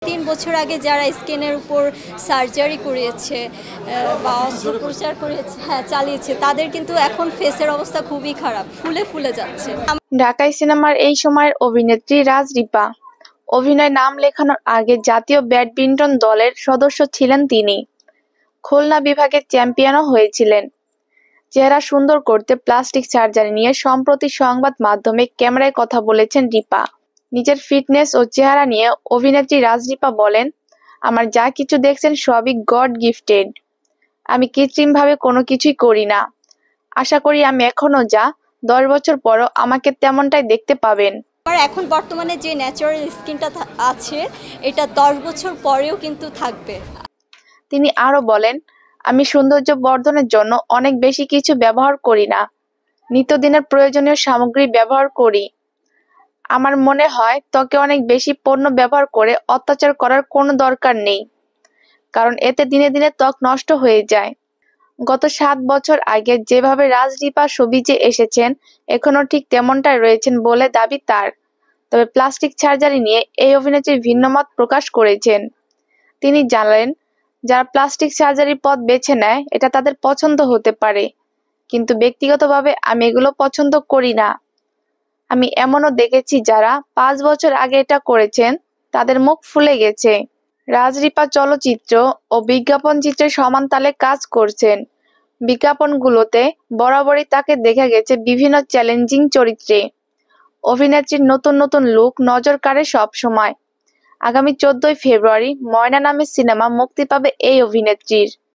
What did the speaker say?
৩ বছর আগে যারা স্কিনের উপর সার্জারি করিয়েছে বা অস্ত্রোপচার করিয়েছে, হ্যাঁ চালিয়েছে, তাদের কিন্তু এখন ফেসের অবস্থা খুবই খারাপ, ফুলে ফুলে যাচ্ছে। ঢাকাই সিনেমার এই সময়ের অভিনেত্রী রাজ রিপা। অভিনয় নাম লেখানোর আগে জাতীয় ব্যাডমিন্টন দলের সদস্য ছিলেন তিনি। খুলনা বিভাগের চ্যাম্পিয়নও হয়েছিলেন। চেহারা সুন্দর করতে প্লাস্টিক সার্জারি নিয়ে সম্প্রতি সংবাদ মাধ্যমে ক্যামেরায় কথা বলেছেন রিপা। নিজের ফিটনেস ও চেহারা নিয়ে অভিনেত্রী রাজ রিপা বলেন, আমার যা কিছু দেখছেন সবই গড গিফটেড। আমি কৃত্রিমভাবে কোনো কিছুই করি না। আশা করি আমি এখনো যা, 10 বছর পরও আমাকে তেমনটাই দেখতে পাবেন। আর এখন বর্তমানে যে ন্যাচারাল স্কিনটা আছে, এটা 10 বছর পরেও কিন্তু থাকবে। তিনি আরো বলেন, আমি সৌন্দর্য বর্ধনের জন্য অনেক বেশি কিছু ব্যবহার করি না। নিত্যদিনের প্রয়োজনীয় সামগ্রী ব্যবহার করি। আমার মনে হয় ত্বকে অনেক বেশি পণ্য ব্যবহার করে অত্যাচার করার কোনো দরকার নেই, কারণ এতে দিনে দিনে ত্বক নষ্ট হয়ে যায়। গত 7 বছর আগে যেভাবে রাজ রিপা সবিজে এসেছেন, এখনো ঠিক তেমনটাই রয়েছেন বলে দাবি তার। তবে প্লাস্টিক সার্জারি নিয়ে এই অভিনেত্রী ভিন্ন মত প্রকাশ করেছেন। তিনি জানালেন, যারা প্লাস্টিক সার্জারির পথ বেছে নেয় এটা তাদের পছন্দ হতে পারে, কিন্তু ব্যক্তিগতভাবে আমি এগুলো পছন্দ করি না। আমি এমনও দেখেছি যারা 5 বছর আগে এটা করেছেন, তাদের মুখ ফুলে গেছে। রাজ রিপা চলচ্চিত্র ও বিজ্ঞাপন চিত্রে সমান তালে কাজ করছেন। বিজ্ঞাপনগুলোতে বরাবরই তাকে দেখা গেছে বিভিন্ন চ্যালেঞ্জিং চরিত্রে। অভিনেত্রীর নতুন নতুন লুক নজর কাড়ে সবসময়। আগামী 14ই ফেব্রুয়ারি ময়না নামে সিনেমা মুক্তি পাবে এই অভিনেত্রীর।